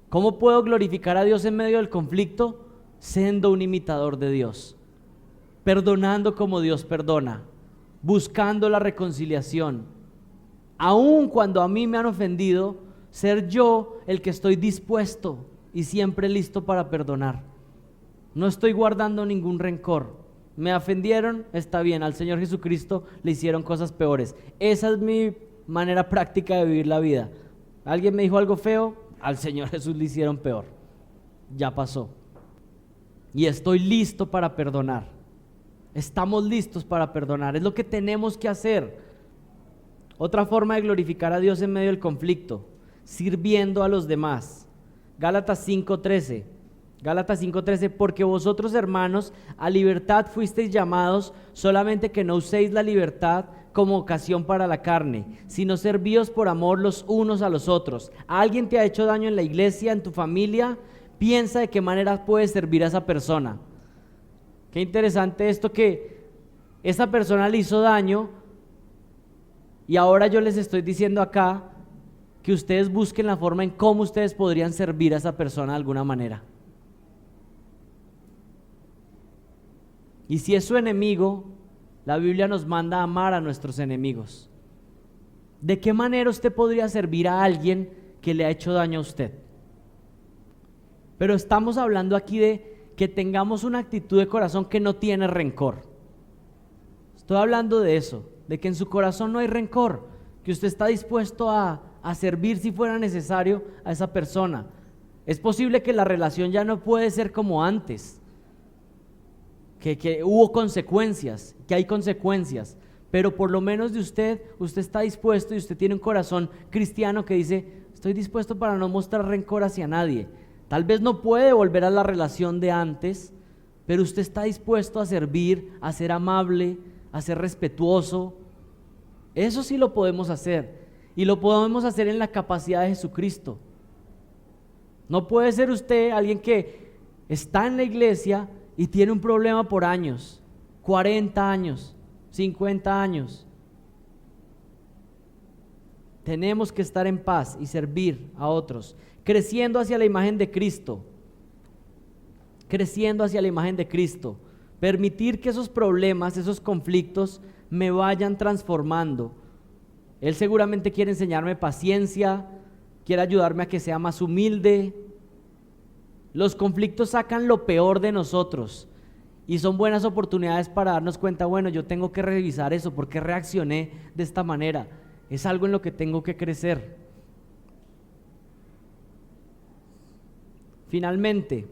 ¿Cómo puedo glorificar a Dios en medio del conflicto? Siendo un imitador de Dios, perdonando como Dios perdona, buscando la reconciliación, aun cuando a mí me han ofendido, ser yo el que estoy dispuesto y siempre listo para perdonar. No estoy guardando ningún rencor. Me ofendieron, está bien, al Señor Jesucristo le hicieron cosas peores. Esa es mi manera práctica de vivir la vida. Alguien me dijo algo feo, al Señor Jesús le hicieron peor. Ya pasó. Y estoy listo para perdonar. Estamos listos para perdonar. Es lo que tenemos que hacer. Otra forma de glorificar a Dios en medio del conflicto, sirviendo a los demás. Gálatas 5:13. Gálatas 5:13, porque vosotros, hermanos, a libertad fuisteis llamados, solamente que no uséis la libertad como ocasión para la carne, sino servíos por amor los unos a los otros. ¿Alguien te ha hecho daño en la iglesia, en tu familia? Piensa de qué manera puedes servir a esa persona. Qué interesante esto, que esa persona le hizo daño y ahora yo les estoy diciendo acá que ustedes busquen la forma en cómo ustedes podrían servir a esa persona de alguna manera. Y si es su enemigo, la Biblia nos manda a amar a nuestros enemigos. ¿De qué manera usted podría servir a alguien que le ha hecho daño a usted? Pero estamos hablando aquí de que tengamos una actitud de corazón que no tiene rencor. Estoy hablando de eso, de que en su corazón no hay rencor, que usted está dispuesto a servir si fuera necesario a esa persona. Es posible que la relación ya no puede ser como antes, que hubo consecuencias, que hay consecuencias, pero por lo menos de usted está dispuesto y usted tiene un corazón cristiano que dice, estoy dispuesto para no mostrar rencor hacia nadie. Tal vez no puede volver a la relación de antes, pero usted está dispuesto a servir, a ser amable, a ser respetuoso. Eso sí lo podemos hacer, y lo podemos hacer en la capacidad de Jesucristo. No puede ser usted alguien que está en la iglesia y tiene un problema por años, 40 años, 50 años. Tenemos que estar en paz y servir a otros, creciendo hacia la imagen de Cristo, creciendo hacia la imagen de Cristo. Permitir que esos problemas, esos conflictos me vayan transformando. Él seguramente quiere enseñarme paciencia, quiere ayudarme a que sea más humilde. Los conflictos sacan lo peor de nosotros y son buenas oportunidades para darnos cuenta, bueno, yo tengo que revisar eso, ¿por qué reaccioné de esta manera? Es algo en lo que tengo que crecer. Finalmente,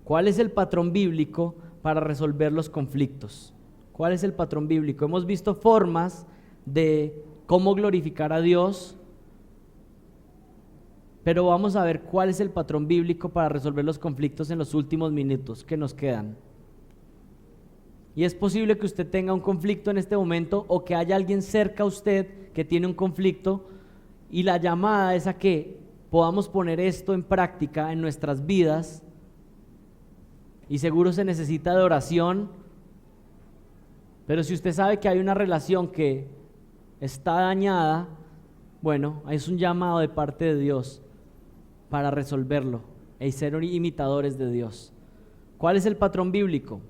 ¿cuál es el patrón bíblico para resolver los conflictos? ¿Cuál es el patrón bíblico? Hemos visto formas de cómo glorificar a Dios, pero vamos a ver cuál es el patrón bíblico para resolver los conflictos en los últimos minutos que nos quedan. Y es posible que usted tenga un conflicto en este momento o que haya alguien cerca a usted que tiene un conflicto, y la llamada es a que podamos poner esto en práctica en nuestras vidas. Y seguro se necesita de oración, pero si usted sabe que hay una relación que está dañada, bueno, es un llamado de parte de Dios para resolverlo y ser imitadores de Dios. ¿Cuál es el patrón bíblico?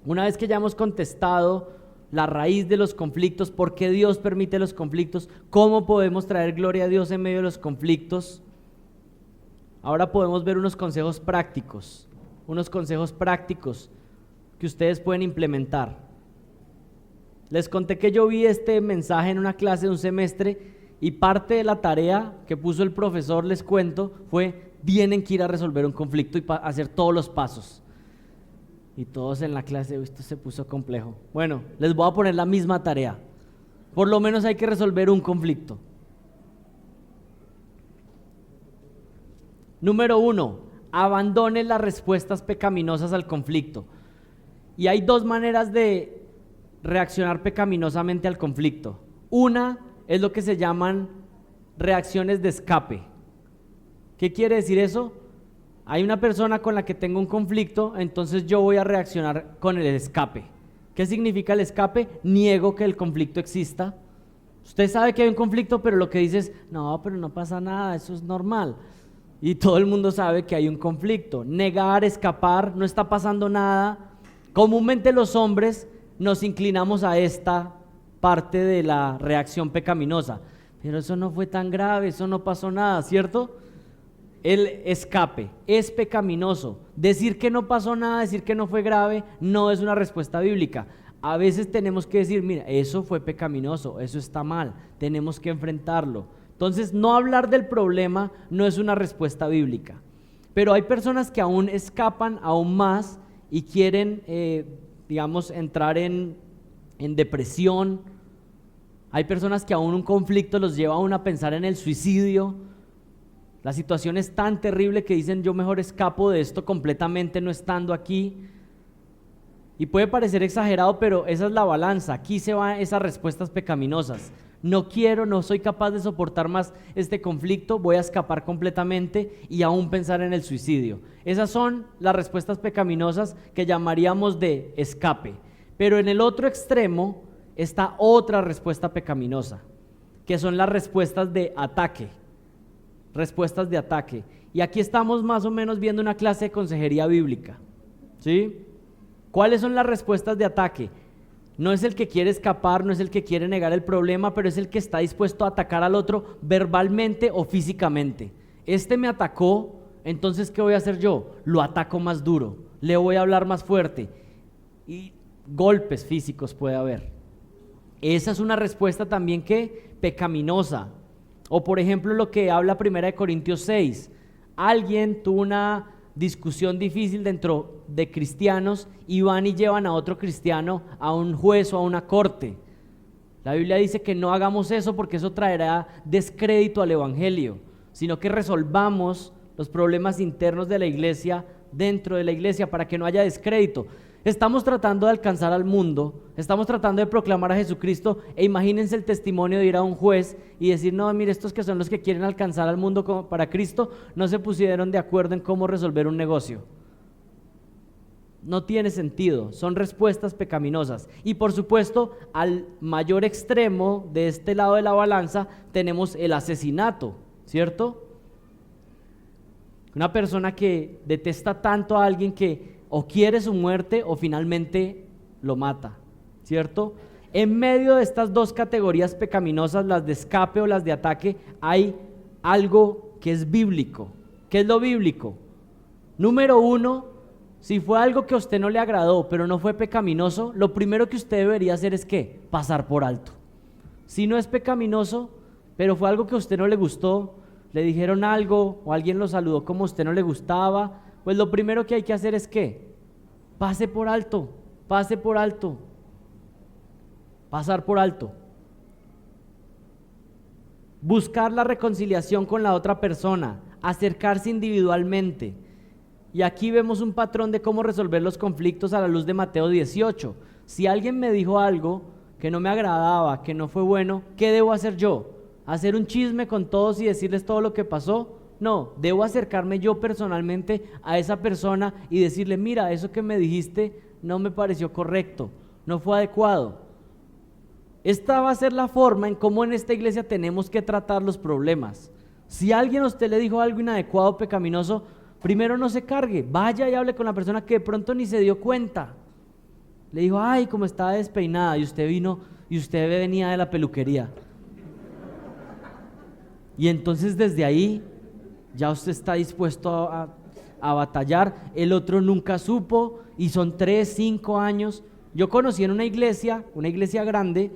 Una vez que ya hemos contestado la raíz de los conflictos, por qué Dios permite los conflictos, cómo podemos traer gloria a Dios en medio de los conflictos, ahora podemos ver unos consejos prácticos que ustedes pueden implementar. Les conté que yo vi este mensaje en una clase de un semestre y parte de la tarea que puso el profesor, les cuento, fue: tienen que ir a resolver un conflicto y hacer todos los pasos. Y todos en la clase, esto se puso complejo. Bueno, les voy a poner la misma tarea. Por lo menos hay que resolver un conflicto. Número 1, abandone las respuestas pecaminosas al conflicto. Y hay dos maneras de reaccionar pecaminosamente al conflicto. Una es lo que se llaman reacciones de escape. ¿Qué quiere decir eso? Hay una persona con la que tengo un conflicto, entonces yo voy a reaccionar con el escape. ¿Qué significa el escape? Niego que el conflicto exista. Usted sabe que hay un conflicto, pero lo que dice es: no, pero no pasa nada, eso es normal. Y todo el mundo sabe que hay un conflicto. Negar, escapar, no está pasando nada. Comúnmente los hombres nos inclinamos a esta parte de la reacción pecaminosa. Pero eso no fue tan grave, eso no pasó nada, ¿cierto? el escape es pecaminoso. Decir que no pasó nada, decir que no fue grave, no es una respuesta bíblica. A veces tenemos que decir, mira, eso fue pecaminoso, eso está mal, tenemos que enfrentarlo. Entonces, no hablar del problema no es una respuesta bíblica. Pero hay personas que aún escapan aún más y quieren, digamos, entrar en depresión. Hay personas que aún un conflicto los lleva aún a pensar en el suicidio. La situación es tan terrible que dicen, yo mejor escapo de esto completamente no estando aquí. Y puede parecer exagerado, pero esa es la balanza. Aquí se van esas respuestas pecaminosas. No quiero, no soy capaz de soportar más este conflicto, voy a escapar completamente y aún pensar en el suicidio. Esas son las respuestas pecaminosas que llamaríamos de escape. Pero en el otro extremo está otra respuesta pecaminosa, que son las respuestas de ataque. Respuestas de ataque. Y aquí estamos más o menos viendo una clase de consejería bíblica. ¿Sí? ¿Cuáles son las respuestas de ataque? No es el que quiere escapar, no es el que quiere negar el problema, pero es el que está dispuesto a atacar al otro verbalmente o físicamente. Este me atacó, entonces ¿qué voy a hacer yo? Lo ataco más duro, le voy a hablar más fuerte. Y golpes físicos puede haber. Esa es una respuesta también que pecaminosa. O por ejemplo lo que habla 1 Corintios 6. Alguien tuvo una discusión difícil dentro de cristianos y van y llevan a otro cristiano a un juez o a una corte. La Biblia dice que no hagamos eso porque eso traerá descrédito al evangelio, sino que resolvamos los problemas internos de la iglesia dentro de la iglesia para que no haya descrédito. Estamos tratando de alcanzar al mundo, estamos tratando de proclamar a Jesucristo e imagínense el testimonio de ir a un juez y decir, no, mire, estos que son los que quieren alcanzar al mundo para Cristo no se pusieron de acuerdo en cómo resolver un negocio. No tiene sentido, son respuestas pecaminosas. Y por supuesto, al mayor extremo de este lado de la balanza tenemos el asesinato, ¿cierto? Una persona que detesta tanto a alguien que o quiere su muerte o finalmente lo mata, ¿cierto? En medio de estas dos categorías pecaminosas, las de escape o las de ataque, hay algo que es bíblico. ¿Qué es lo bíblico? Número uno, si fue algo que a usted no le agradó, pero no fue pecaminoso, lo primero que usted debería hacer es ¿qué? Pasar por alto. Si no es pecaminoso, pero fue algo que a usted no le gustó, le dijeron algo o alguien lo saludó como a usted no le gustaba, pues lo primero que hay que hacer es ¿qué? Pase por alto, pase por alto. Pasar por alto. Buscar la reconciliación con la otra persona, acercarse individualmente. Y aquí vemos un patrón de cómo resolver los conflictos a la luz de Mateo 18. Si alguien me dijo algo que no me agradaba, que no fue bueno, ¿qué debo hacer yo? ¿Hacer un chisme con todos y decirles todo lo que pasó? No, debo acercarme yo personalmente a esa persona y decirle, mira, eso que me dijiste no me pareció correcto, no fue adecuado. Esta va a ser la forma en cómo en esta iglesia tenemos que tratar los problemas. Si alguien a usted le dijo algo inadecuado, pecaminoso, primero no se cargue, vaya y hable con la persona que de pronto ni se dio cuenta. Le dijo, ay, como estaba despeinada, y usted vino y usted venía de la peluquería. Y entonces desde ahí ya usted está dispuesto a batallar. El otro nunca supo y son 3, 5 años. Yo conocí en una iglesia grande,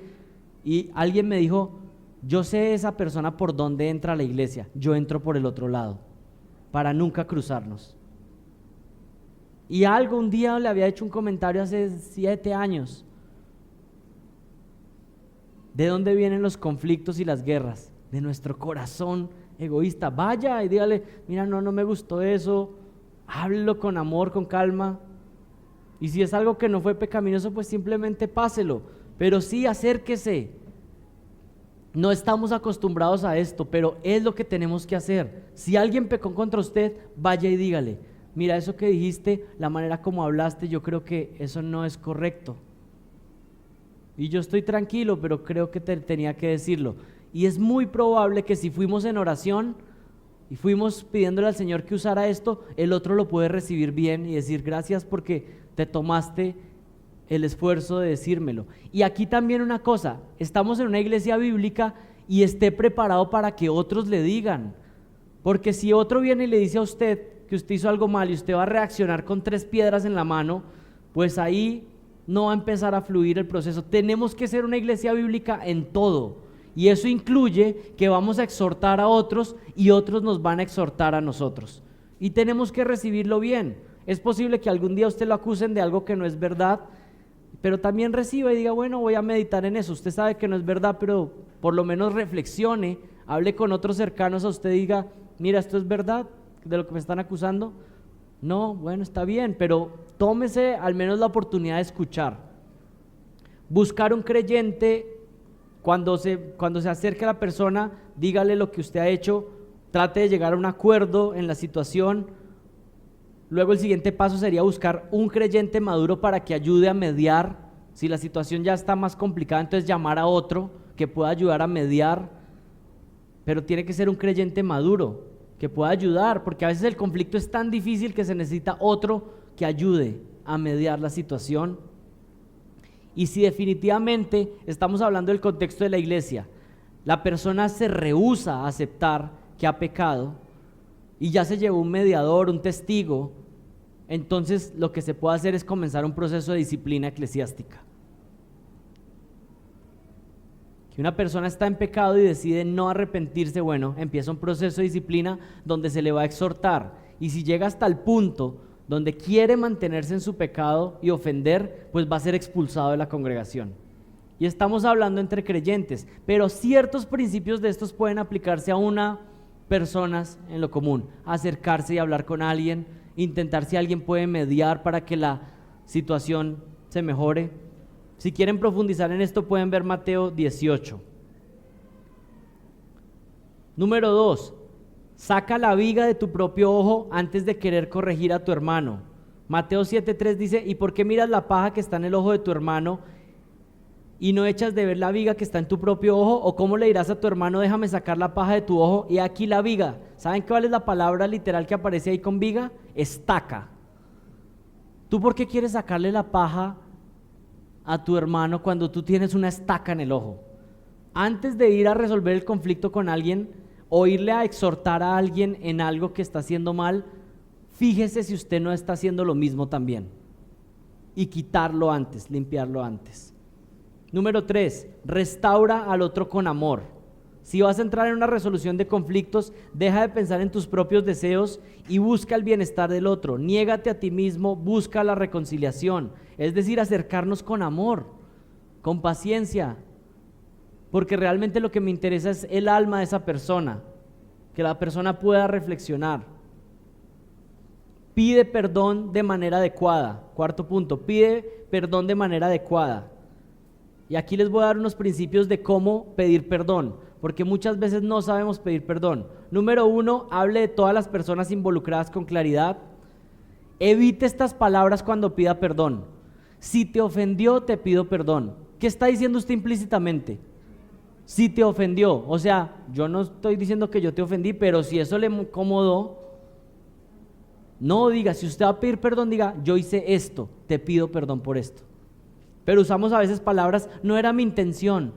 y alguien me dijo, yo sé esa persona por dónde entra a la iglesia, yo entro por el otro lado, para nunca cruzarnos. Y algo un día le había hecho un comentario hace 7 años. ¿De dónde vienen los conflictos y las guerras? De nuestro corazón egoísta. Vaya y dígale, mira, no me gustó eso, háblelo con amor, con calma. Y si es algo que no fue pecaminoso, pues simplemente páselo, pero sí acérquese. No estamos acostumbrados a esto, pero es lo que tenemos que hacer. Si alguien pecó contra usted, vaya y dígale, mira, eso que dijiste, la manera como hablaste, yo creo que eso no es correcto. Y yo estoy tranquilo, pero creo que tenía que decirlo. Y es muy probable que si fuimos en oración y fuimos pidiéndole al Señor que usara esto, el otro lo puede recibir bien y decir gracias porque te tomaste el esfuerzo de decírmelo. Y aquí también una cosa, estamos en una iglesia bíblica y esté preparado para que otros le digan. Porque si otro viene y le dice a usted que usted hizo algo mal y usted va a reaccionar con 3 piedras en la mano, pues ahí no va a empezar a fluir el proceso. Tenemos que ser una iglesia bíblica en todo, y eso incluye que vamos a exhortar a otros y otros nos van a exhortar a nosotros, y tenemos que recibirlo bien. Es posible que algún día usted lo acusen de algo que no es verdad, pero también reciba y diga, bueno, voy a meditar en eso. Usted sabe que no es verdad, pero por lo menos reflexione, hable con otros cercanos a usted y diga, mira, esto es verdad de lo que me están acusando. No, bueno, está bien, pero tómese al menos la oportunidad de escuchar. Buscar un creyente, cuando se acerque a la persona, dígale lo que usted ha hecho, trate de llegar a un acuerdo en la situación. Luego el siguiente paso sería buscar un creyente maduro para que ayude a mediar. Si la situación ya está más complicada, entonces llamar a otro que pueda ayudar a mediar, pero tiene que ser un creyente maduro que pueda ayudar, porque a veces el conflicto es tan difícil que se necesita otro que ayude a mediar la situación. Y si definitivamente estamos hablando del contexto de la iglesia, la persona se rehúsa a aceptar que ha pecado y ya se llevó un mediador, un testigo, entonces lo que se puede hacer es comenzar un proceso de disciplina eclesiástica. Que una persona está en pecado y decide no arrepentirse, bueno, empieza un proceso de disciplina donde se le va a exhortar, y si llega hasta el punto donde quiere mantenerse en su pecado y ofender, pues va a ser expulsado de la congregación. Y estamos hablando entre creyentes, pero ciertos principios de estos pueden aplicarse a una personas en lo común, acercarse y hablar con alguien, intentar si alguien puede mediar para que la situación se mejore. Si quieren profundizar en esto, pueden ver Mateo 18. Número 2, saca la viga de tu propio ojo antes de querer corregir a tu hermano. Mateo 7:3 dice, ¿y por qué miras la paja que está en el ojo de tu hermano y no echas de ver la viga que está en tu propio ojo? ¿O cómo le dirás a tu hermano, déjame sacar la paja de tu ojo y aquí la viga? ¿Saben cuál es la palabra literal que aparece ahí con viga? Estaca. ¿Tú por qué quieres sacarle la paja a tu hermano cuando tú tienes una estaca en el ojo? Antes de ir a resolver el conflicto con alguien o irle a exhortar a alguien en algo que está haciendo mal, fíjese si usted no está haciendo lo mismo también, y quitarlo antes, limpiarlo antes. Número 3, restaura al otro con amor. Si vas a entrar en una resolución de conflictos, deja de pensar en tus propios deseos y busca el bienestar del otro. Niégate a ti mismo, busca la reconciliación, es decir, acercarnos con amor, con paciencia, porque realmente lo que me interesa es el alma de esa persona, que la persona pueda reflexionar. Pide perdón de manera adecuada. Cuarto punto, pide perdón de manera adecuada. Y aquí les voy a dar unos principios de cómo pedir perdón, porque muchas veces no sabemos pedir perdón. Número 1, hable de todas las personas involucradas con claridad. Evite estas palabras cuando pida perdón. Si te ofendió, te pido perdón. ¿Qué está diciendo usted implícitamente? Si te ofendió, o sea, yo no estoy diciendo que yo te ofendí, pero si eso le incomodó, no diga, si usted va a pedir perdón, diga, yo hice esto, te pido perdón por esto. Pero usamos a veces palabras, no era mi intención.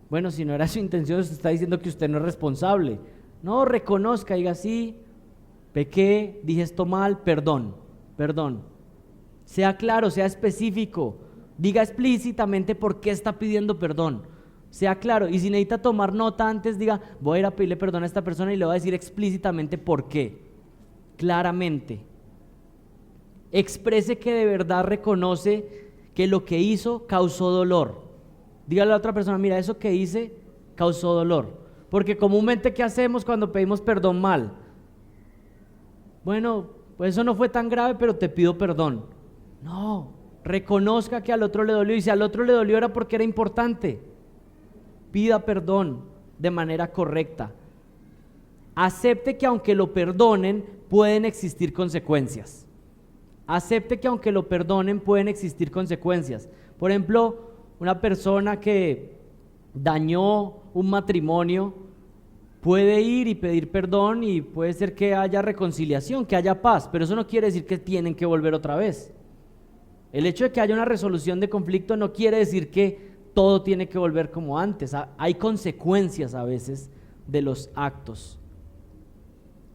Bueno, si no era su intención, usted está diciendo que usted no es responsable. No, reconozca, diga, sí, pequé, dije esto mal, perdón. Sea claro, sea específico, diga explícitamente por qué está pidiendo perdón. Sea claro, y si necesita tomar nota antes, diga, voy a ir a pedirle perdón a esta persona y le voy a decir explícitamente por qué, claramente. Exprese que de verdad reconoce que lo que hizo causó dolor. Dígale a la otra persona, mira, eso que hice causó dolor. Porque comúnmente, ¿qué hacemos cuando pedimos perdón mal? Bueno, pues eso no fue tan grave, pero te pido perdón. No, reconozca que al otro le dolió, y si al otro le dolió era porque era importante. Pida perdón de manera correcta. Acepte que aunque lo perdonen, pueden existir consecuencias. Acepte que aunque lo perdonen, pueden existir consecuencias. Por ejemplo, una persona que dañó un matrimonio puede ir y pedir perdón y puede ser que haya reconciliación, que haya paz, pero eso no quiere decir que tienen que volver otra vez. El hecho de que haya una resolución de conflicto no quiere decir que todo tiene que volver como antes. Hay consecuencias a veces de los actos.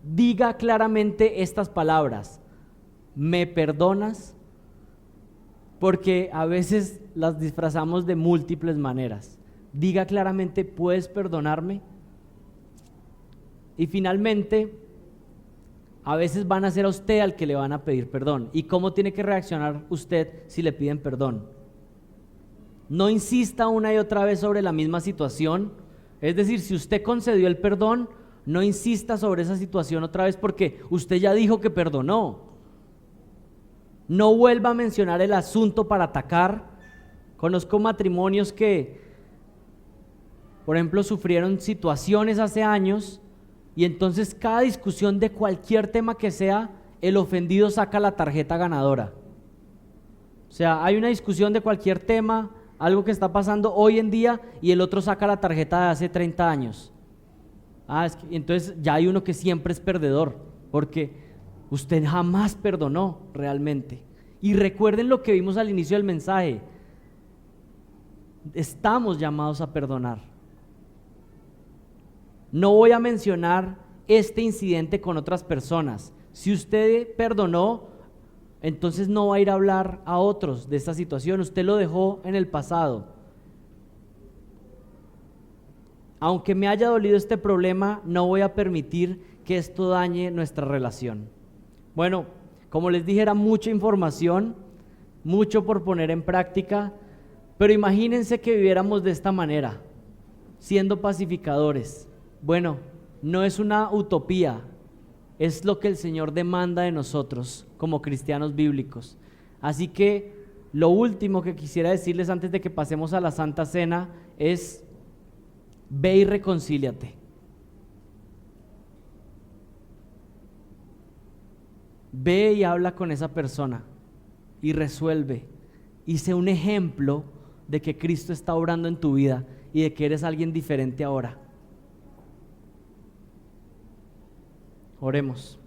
diga claramente estas palabras: ¿me perdonas? Porque a veces las disfrazamos de múltiples maneras. Diga claramente: ¿puedes perdonarme? Y finalmente, a veces van a ser a usted al que le van a pedir perdón. ¿Y cómo tiene que reaccionar usted si le piden perdón? No insista una y otra vez sobre la misma situación. Es decir, si usted concedió el perdón, no insista sobre esa situación otra vez, porque usted ya dijo que perdonó. No vuelva a mencionar el asunto para atacar. Conozco matrimonios que, por ejemplo, sufrieron situaciones hace años, y entonces cada discusión de cualquier tema que sea, el ofendido saca la tarjeta ganadora. O sea, hay una discusión de cualquier tema, algo que está pasando hoy en día, y el otro saca la tarjeta de hace 30 años. Entonces ya hay uno que siempre es perdedor, porque usted jamás perdonó realmente. Y recuerden lo que vimos al inicio del mensaje: estamos llamados a perdonar. No voy a mencionar este incidente con otras personas. Si usted perdonó, entonces no va a ir a hablar a otros de esta situación. Usted lo dejó en el pasado. Aunque me haya dolido este problema, no voy a permitir que esto dañe nuestra relación. Bueno, como les dije, era mucha información, mucho por poner en práctica, pero imagínense que viviéramos de esta manera, siendo pacificadores. Bueno, no es una utopía, es lo que el Señor demanda de nosotros como cristianos bíblicos. Así que lo último que quisiera decirles antes de que pasemos a la Santa Cena es: ve y reconcíliate. Ve y habla con esa persona y resuelve, y sé un ejemplo de que Cristo está obrando en tu vida y de que eres alguien diferente ahora. Oremos.